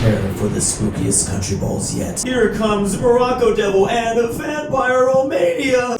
Prepare for the spookiest country balls yet. Here comes Morocco Devil and a vampire Romania.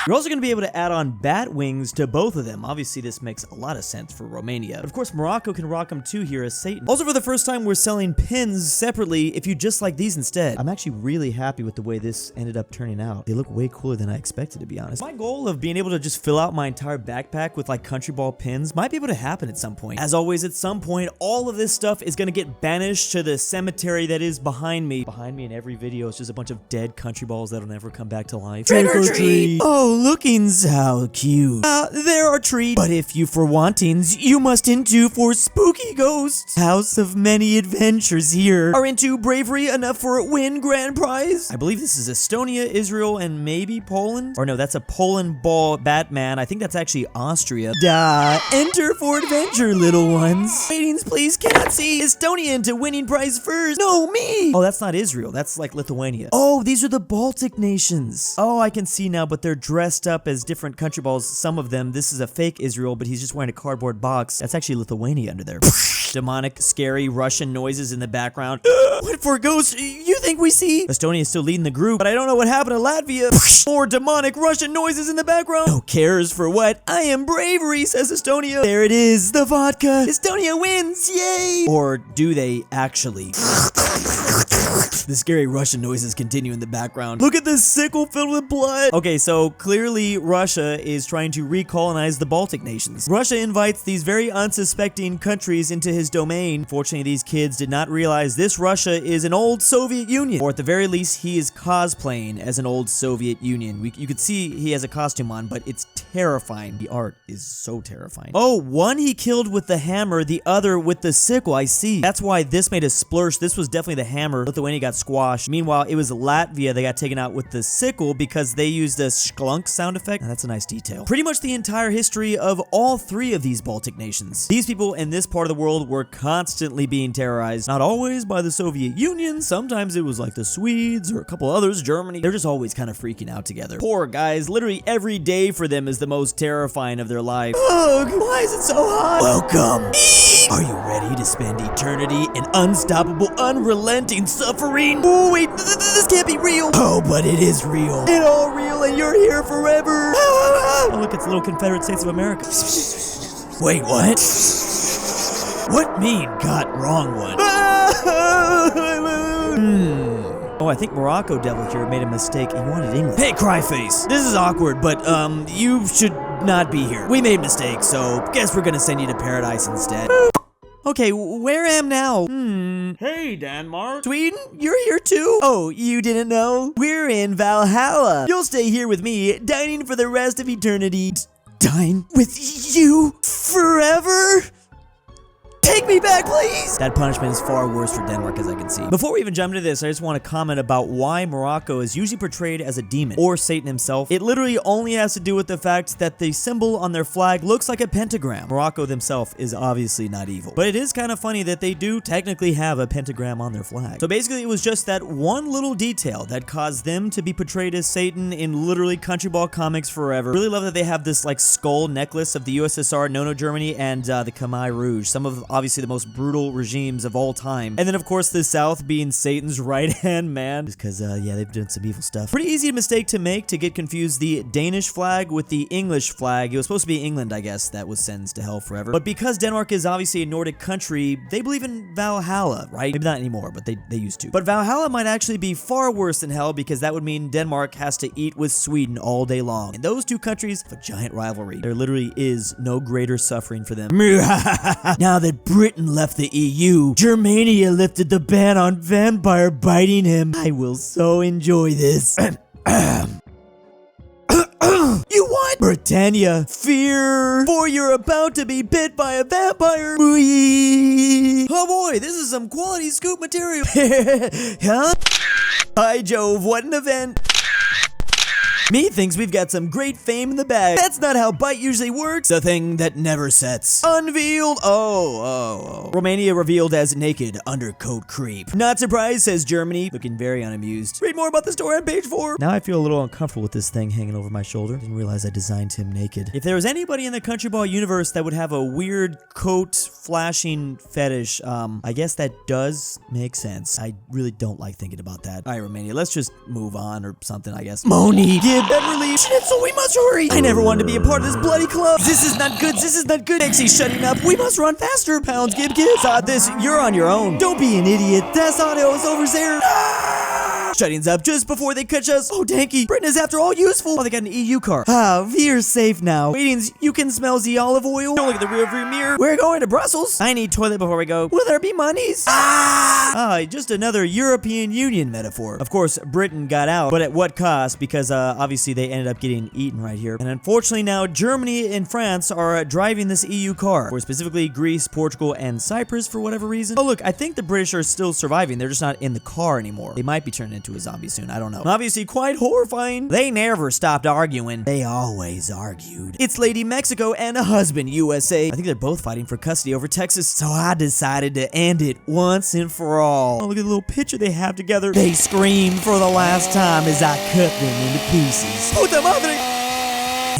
You're also going to be able to add on bat wings to both of them. Obviously, this makes a lot of sense for Romania. But of course, Morocco can rock them too here as Satan. Also, for the first time, we're selling pins separately if you just like these instead. I'm actually really happy with the way this ended up turning out. They look way cooler than I expected, to be honest. My goal of being able to just fill out my entire backpack with like country ball pins might be able to happen at some point. As always, at some point, all of this stuff is going to get banished to the cemetery that is behind me. Behind me in every video is just a bunch of dead country balls that'll never come back to life. Trick or treat! Oh, lookings, how cute. There are treats, but if you for wantings, you must into for spooky ghosts. House of many adventures here. Are into bravery enough for a win grand prize? I believe this is Estonia, Israel, and maybe Poland? Or no, that's a Poland ball Batman. I think that's actually Austria. Duh. Enter for adventure, little ones. Ratings, please. Cannot see. Estonia into winning prize first. No, me. Oh, that's not Israel. That's like Lithuania. Oh, these are the Baltic nations. Oh, I can see now, but they're dressed up as different country balls. Some of them. This is a fake Israel, but he's just wearing a cardboard box. That's actually Lithuania under there. Demonic, scary Russian noises in the background. What for ghosts you think we see? Estonia is still leading the group, but I don't know what happened to Latvia. More demonic Russian noises in the background. No cares for what? I am bravery, says Estonia. There it is, the vodka. Estonia wins, yay! Or do they actually? The scary Russian noises continue in the background. Look at this sickle filled with blood. Okay, so clearly Russia is trying to recolonize the Baltic nations. Russia invites these very unsuspecting countries into his domain. Fortunately, these kids did not realize this Russia is an old Soviet Union. Or at the very least, he is cosplaying as an old Soviet Union. You could see he has a costume on, but it's terrifying. The art is so terrifying. Oh, one he killed with the hammer, the other with the sickle. I see. That's why this made a splurge. This was definitely the hammer. Lithuania got squashed. Meanwhile, it was Latvia that got taken out with the sickle because they used a sklunk sound effect. Now, that's a nice detail. Pretty much the entire history of all three of these Baltic nations. These people in this part of the world were constantly being terrorized. Not always by the Soviet Union. Sometimes it was like the Swedes or a couple others, Germany. They're just always kind of freaking out together. Poor guys. Literally every day for them is the most terrifying of their life. Ugh, why is it so hot? Welcome. Are you ready to spend eternity in unstoppable, unrelenting suffering? Oh, wait, this can't be real. Oh, but it is real. It's all real and you're here forever. Oh, look, it's little Confederate States of America. Wait, what? What mean got wrong one? Oh, I think Morocco Devil here made a mistake. He wanted English. Hey, Cryface. This is awkward, but, you should not be here. We made mistakes, so guess we're gonna send you to paradise instead. Okay, where am now? Hey, Denmark. Sweden? You're here too? Oh, you didn't know? We're in Valhalla. You'll stay here with me, dining for the rest of eternity. Dine with you forever? Take me back, please! That punishment is far worse for Denmark, as I can see. Before we even jump into this, I just want to comment about why Morocco is usually portrayed as a demon, or Satan himself. It literally only has to do with the fact that the symbol on their flag looks like a pentagram. Morocco themselves is obviously not evil. But it is kind of funny that they do technically have a pentagram on their flag. So basically, it was just that one little detail that caused them to be portrayed as Satan in literally Country Ball comics forever. Really love that they have this like skull necklace of the USSR, Nono Germany, and the Khmer Rouge. Some of obviously the most brutal regimes of all time. And then of course the South being Satan's right-hand man. Just because, yeah, they've done some evil stuff. Pretty easy mistake to make to get confused the Danish flag with the English flag. It was supposed to be England, I guess, that was sentenced to hell forever. But because Denmark is obviously a Nordic country, they believe in Valhalla, right? Maybe not anymore, but they used to. But Valhalla might actually be far worse than hell because that would mean Denmark has to eat with Sweden all day long. And those two countries have a giant rivalry. There literally is no greater suffering for them. Now that Britain left the EU, Germania lifted the ban on vampire biting him. I will so enjoy this. You what? Britannia, fear, for you're about to be bit by a vampire. Oh boy, this is some quality scoop material. Huh? By Jove, what an event. Me thinks we've got some great fame in the bag. That's not how bite usually works. The thing that never sets. Unveiled. Oh. Romania revealed as naked undercoat creep. Not surprised, says Germany, looking very unamused. Read more about the story on page 4. Now I feel a little uncomfortable with this thing hanging over my shoulder. Didn't realize I designed him naked. If there was anybody in the Country Ball universe that would have a weird coat flashing fetish, I guess that does make sense. I really don't like thinking about that. All right, Romania, let's just move on or something, I guess. Moni, give Beverly Schnitzel, we must hurry. I never wanted to be a part of this bloody club. This is not good. This is not good. Dixie's shutting up. We must run faster. Pounds, Gib. Saw this. You're on your own. Don't be an idiot. Das audio is over there. Shutting's up just before they catch us. Oh, Danky. Britain is after all useful. Oh, they got an EU car. We're safe now. Waitings, you can smell the olive oil. Don't look at the rear view mirror. We're going to Brussels. I need toilet before we go. Will there be monies? Just another European Union metaphor. Of course, Britain got out, but at what cost? Because obviously they ended up getting eaten right here. And unfortunately now Germany and France are driving this EU car. Or specifically Greece, Portugal, and Cyprus for whatever reason. Oh look, I think the British are still surviving. They're just not in the car anymore. They might be turned into a zombie soon. I don't know. Obviously quite horrifying. They never stopped arguing. They always argued. It's Lady Mexico and a husband USA. I think they're both fighting for custody over Texas. So I decided to end it once and for all. Oh, look at the little picture they have together. They screamed for the last time as I cut them into pieces. Puta madre!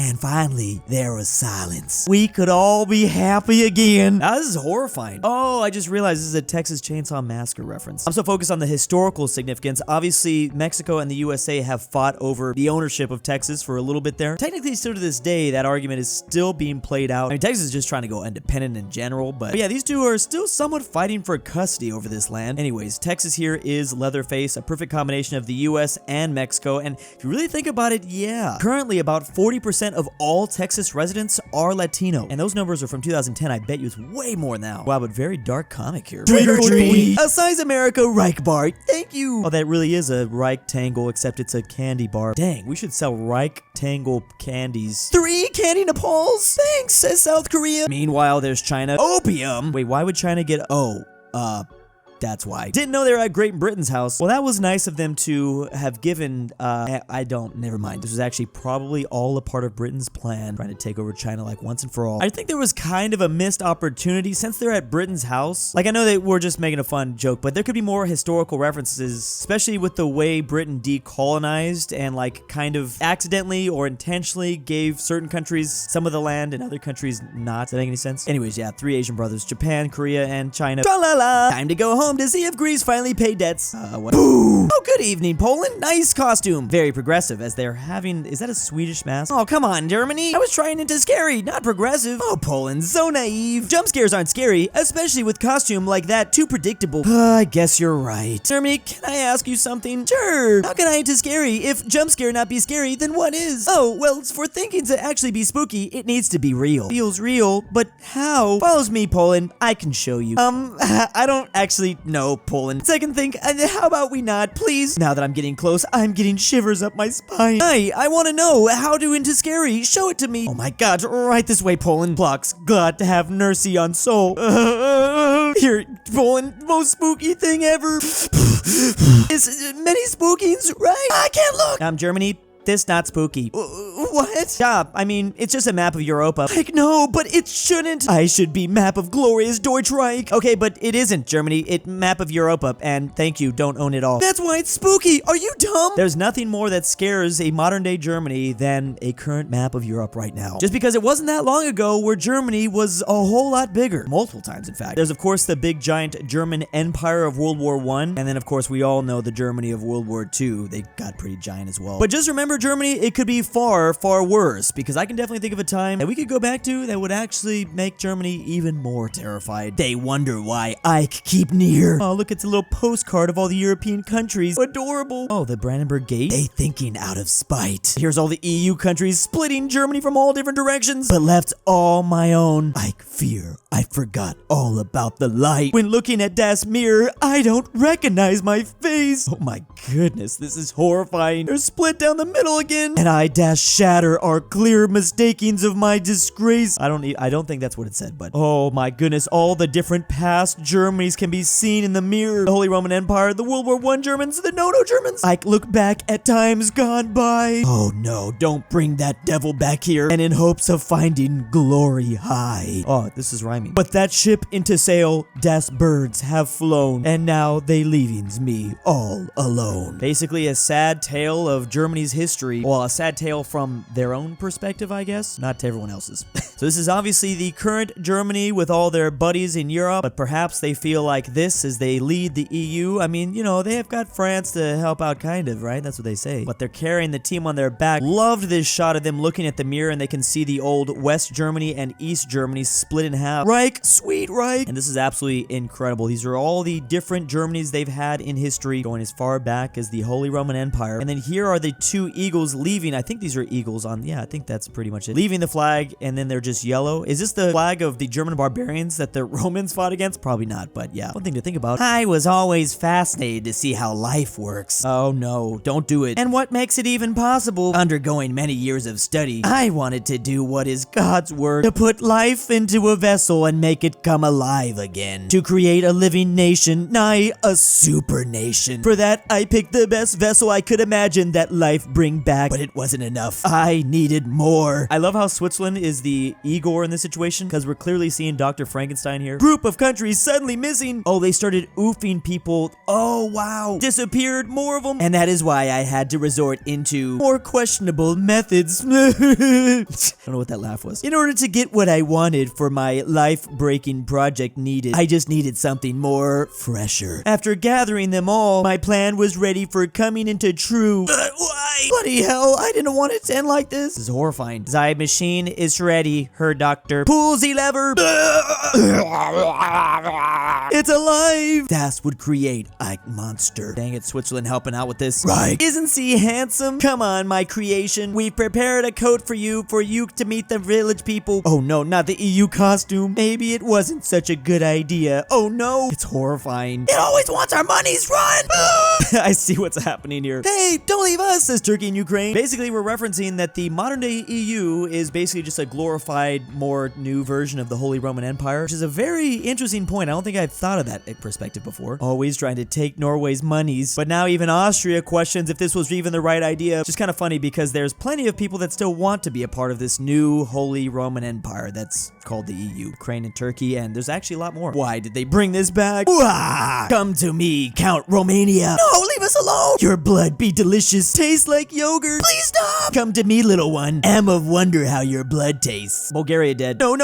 And finally, there was silence. We could all be happy again. Now, this is horrifying. Oh, I just realized this is a Texas Chainsaw Massacre reference. I'm so focused on the historical significance. Obviously, Mexico and the USA have fought over the ownership of Texas for a little bit there. Technically, still to this day, that argument is still being played out. I mean, Texas is just trying to go independent in general, but yeah, these two are still somewhat fighting for custody over this land. Anyways, Texas here is Leatherface, a perfect combination of the US and Mexico, and if you really think about it, yeah. Currently, about 40% of all Texas residents are Latino, and those numbers are from 2010. I bet you it's way more now. Wow, but very dark comic here. Trick or treat! A size America Reich bar. Thank you! Oh, that really is a rectangle, except it's a candy bar. Dang, we should sell rectangle candies. 3 candy Nepals? Thanks, says South Korea. Meanwhile, there's China. Opium! Wait, why would China get... That's why. Didn't know they were at Great Britain's house. Well, that was nice of them to have given, never mind. This was actually probably all a part of Britain's plan, trying to take over China like once and for all. I think there was kind of a missed opportunity since they're at Britain's house. Like, I know they were just making a fun joke, but there could be more historical references, especially with the way Britain decolonized and like kind of accidentally or intentionally gave certain countries some of the land and other countries not. Does that make any sense? Anyways, yeah, 3 Asian brothers, Japan, Korea, and China. Tra-la-la! Time to go home to see if Greece finally paid debts. What? Boo! Oh, good evening, Poland. Nice costume. Very progressive, as they're having... Is that a Swedish mask? Oh, come on, Germany. I was trying into scary, not progressive. Oh, Poland, so naive. Jump scares aren't scary, especially with costume like that, too predictable. I guess you're right. Germany, can I ask you something? Sure. How can I into scary? If jump scare not be scary, then what is? Oh, well, for thinking to actually be spooky, it needs to be real. Feels real, but how? Follows me, Poland. I can show you. I don't actually know, Poland. Second thing, how about we not, please? Now that I'm getting close, I'm getting shivers up my spine. Hey, I want to know how to into scary. Show it to me. Oh my god, right this way, Poland. Blocks, glad to have mercy on soul. Here, Poland, most spooky thing ever. Is many spookings, right? I can't look. Germany. This not spooky. What? Yeah, I mean, it's just a map of Europa. Like, no, but it shouldn't. I should be map of glorious Deutschreich. Okay, but it isn't, Germany. It map of Europa, and thank you, don't own it all. That's why it's spooky. Are you dumb? There's nothing more that scares a modern-day Germany than a current map of Europe right now. Just because it wasn't that long ago where Germany was a whole lot bigger. Multiple times, in fact. There's, of course, the big, giant German Empire of World War I, and then, of course, we all know the Germany of World War II. They got pretty giant as well. But just remember, Germany, it could be far, far worse, because I can definitely think of a time that we could go back to that would actually make Germany even more terrified. They wonder why Ike keep near. Oh, look, it's a little postcard of all the European countries. Adorable. Oh, the Brandenburg Gate? They thinking out of spite. Here's all the EU countries splitting Germany from all different directions, but left all my own. Ike fear I forgot all about the light. When looking at Das mirror, I don't recognize my face. Oh my goodness, this is horrifying. They're split down the middle. capital again. And I dash shatter our clear mistakings of my disgrace. I don't think that's what it said, but oh my goodness, all the different past Germanys can be seen in the mirror. The Holy Roman Empire, the World War I Germans, the No-No Germans. I look back at times gone by. Oh no, don't bring that devil back here. And in hopes of finding glory high. Oh, this is rhyming. But that ship into sail, das birds have flown, and now they leavings me all alone. Basically a sad tale of Germany's history. Well, a sad tale from their own perspective, I guess, not to everyone else's. So this is obviously the current Germany with all their buddies in Europe, but perhaps they feel like this as they lead the EU. I mean, you know, they have got France to help out kind of, right? That's what they say. But they're carrying the team on their back. Loved this shot of them looking at the mirror and they can see the old West Germany and East Germany split in half. Reich, sweet Reich. And this is absolutely incredible. These are all the different Germanys they've had in history, going as far back as the Holy Roman Empire. And then here are the two eagles leaving. I think these are eagles on, yeah, I think that's pretty much it. Leaving the flag, and then they're just yellow. Is this the flag of the German barbarians that the Romans fought against? Probably not, but yeah, one thing to think about. I was always fascinated to see how life works. Oh no, don't do it. And what makes it even possible? Undergoing many years of study, I wanted to do what is God's work, to put life into a vessel and make it come alive again, to create a living nation, nigh a super nation. For that, I picked the best vessel I could imagine that life bring back, but it wasn't enough. I needed more. I love how Switzerland is the Igor in this situation, because we're clearly seeing Dr. Frankenstein here. Group of countries suddenly missing. Oh, they started oofing people. Oh, wow. Disappeared, more of them. And that is why I had to resort into more questionable methods. I don't know what that laugh was. In order to get what I wanted for my life-breaking project I just needed something more fresher. After gathering them all, my plan was ready for coming into true. Why? Bloody hell, I didn't want it to end like this. This is horrifying. Thy machine is ready, her doctor. Pull the lever. It's alive. That would create a monster. Dang it, Switzerland helping out with this. Right. Isn't he handsome? Come on, my creation. We've prepared a coat for you to meet the village people. Oh no, not the EU costume. Maybe it wasn't such a good idea. Oh no. It's horrifying. It always wants our monies, run! I see what's happening here. Hey, don't leave us, says Turkey and Ukraine. Basically, we're referencing that the modern day EU is basically just a glorified, more new version of the Holy Roman Empire, which is a very interesting point. I don't think I've thought of that perspective before. Always trying to take Norway's monies. But now even Austria questions if this was even the right idea. Which is kind of funny because there's plenty of people that still want to be a part of this new Holy Roman Empire that's called the EU. Ukraine and Turkey, and there's actually a lot more. Why did they bring this back? Come to me, Count Romania. No, leave us alone. Your blood be delicious. Tastes like yogurt. Please stop. Come to me, little one. Am of wonder how your blood tastes. Bulgaria dead. No.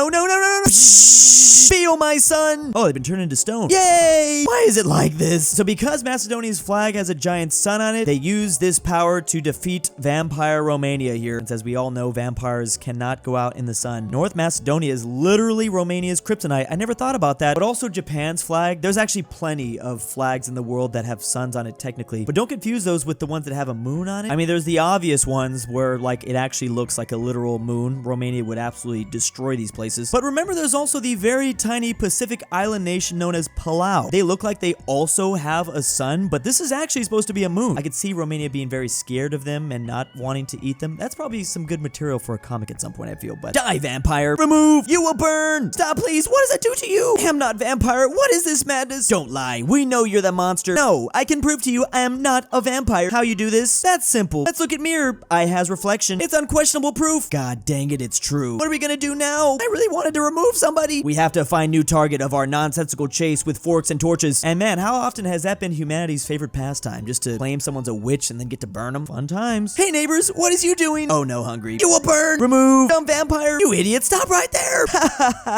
Feel my son. Oh, they've been turned into stone. Yay! Why is it like this? So because Macedonia's flag has a giant sun on it, they use this power to defeat vampire Romania here. And as we all know, vampires cannot go out in the sun. North Macedonia is literally Romania's kryptonite. I never thought about that. But also Japan's flag. There's actually plenty of flags in the world that have suns on it technically. But don't confuse those with the ones that have a moon on it. I mean, there's the obvious ones where like it actually looks like a literal moon. Romania would absolutely destroy these places. But remember, there's also the very tiny Pacific island nation known as Palau. They look like they also have a sun, but this is actually supposed to be a moon. I could see Romania being very scared of them and not wanting to eat them. That's probably some good material for a comic at some point, I feel. But die, vampire. Remove. You will burn. Stop, please. What does that do to you? I am not vampire. What is this madness? Don't lie. We know you're the monster. No, I can prove to you I am not a vampire. How you do this? That's simple. Let's look at mirror. Eye has reflection. It's unquestionable proof. God dang it, it's true. What are we gonna do now? I really wanted to remove somebody. We have to find new target of our nonsensical chase with forks and torches. And man, how often has that been humanity's favorite pastime? Just to claim someone's a witch and then get to burn them? Fun times. Hey neighbors, what is you doing? Oh no, hungry. You will burn. Remove. Dumb vampire. You idiot, stop right there.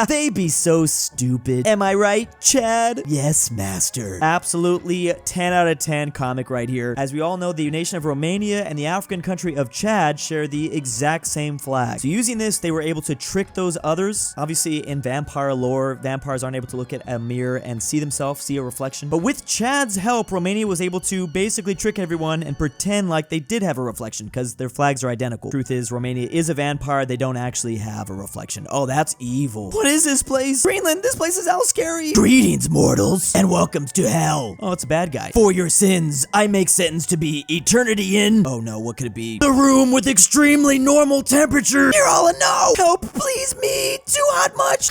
They be so stupid. Am I right, Chad? Yes, master. Absolutely 10 out of 10 comic right here. As we all know, the nation of Romania and the African country of Chad share the exact same flag. So using this, they were able to trick those others. Obviously, in vampire lore, vampires aren't able to look at a mirror and see themselves, see a reflection. But with Chad's help, Romania was able to basically trick everyone and pretend like they did have a reflection because their flags are identical. Truth is, Romania is a vampire. They don't actually have a reflection. Oh, that's evil. What is this place? Greenland, this place is all scary. Greetings, mortals, and welcome to hell. Oh, it's a bad guy. For your sins, I make sentence to be eternity in. Oh no, what could it be? The room with extremely normal temperature. You're all a no. Help, please, me. Too hot much.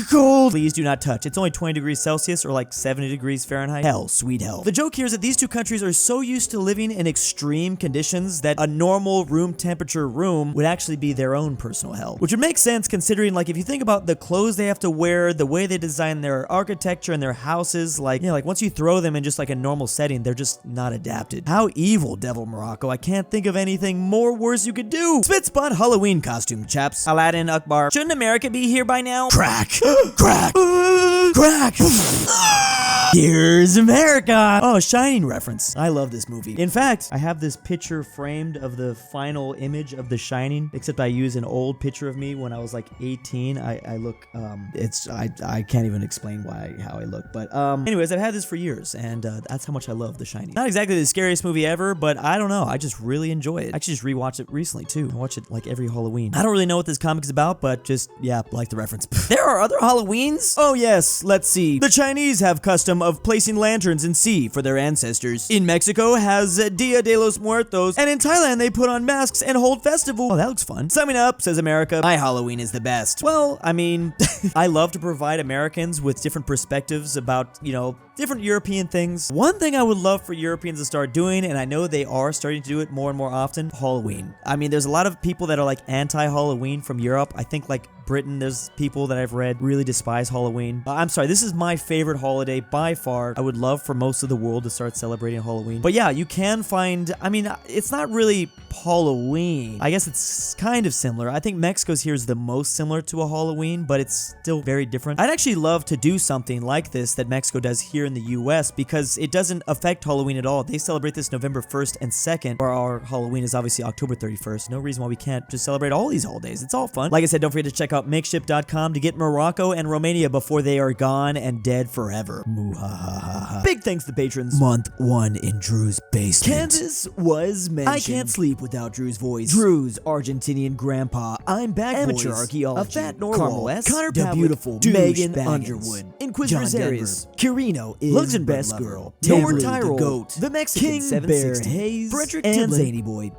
Cold. Please do not touch. It's only 20 degrees Celsius or like 70 degrees Fahrenheit. Hell, sweet hell. The joke here is that these two countries are so used to living in extreme conditions that a normal room temperature room would actually be their own personal hell. Which would make sense considering, like, if you think about the clothes they have to wear, the way they design their architecture and their houses, like, you know, like once you throw them in just like a normal setting, they're just not adapted. How evil, Devil Morocco. I can't think of anything more worse you could do. Spitspot Halloween costume, chaps. Aladdin, Akbar. Shouldn't America be here by now? Crack. Crack. Crack. Here's America. Oh, Shining reference. I love this movie. In fact, I have this picture framed of the final image of The Shining, except I use an old picture of me when I was like 18. I look, I can't even explain how I look. But anyways, I've had this for years, and that's how much I love The Shining. Not exactly the scariest movie ever, but I don't know. I just really enjoy it. I actually just rewatched it recently too. I watch it like every Halloween. I don't really know what this comic is about, but just, yeah, like the reference. There are other Halloweens? Oh yes, let's see. The Chinese have custom of placing lanterns in sea for their ancestors. In Mexico has Dia de los Muertos, and in Thailand they put on masks and hold festival. Oh, that looks fun. Summing up, says America, my Halloween is the best. Well, I mean, I love to provide Americans with different perspectives about, you know, different European things. One thing I would love for Europeans to start doing, and I know they are starting to do it more and more often, Halloween. I mean, there's a lot of people that are like anti-Halloween from Europe. I think like Britain, there's people that I've read really despise Halloween. I'm sorry, this is my favorite holiday by far. I would love for most of the world to start celebrating Halloween. But yeah, you can find, I mean, it's not really Halloween. I guess it's kind of similar. I think Mexico's here is the most similar to a Halloween, but it's still very different. I'd actually love to do something like this that Mexico does here in the US because it doesn't affect Halloween at all. They celebrate this November 1st and 2nd, where our Halloween is obviously October 31st. No reason why we can't just celebrate all these holidays. It's all fun. Like I said, don't forget to check out makeship.com to get Morocco and Romania before they are gone and dead forever. Muhahaha. Big thanks to patrons. Month 1 in Drew's basement. Kansas was mentioned. I can't sleep without Drew's voice. Drew's Argentinian Grandpa. I'm back. Amateur voice. Archaeology. aPhatNarwhal. Carmel Saida. DaBeautiful-MEGAN-Underwood. InquisitorXarius. KirinoIsBestGirl. Tyrol. The Mexican KingBearHaze. Fredrik Tibblin. And ZaneyBoi.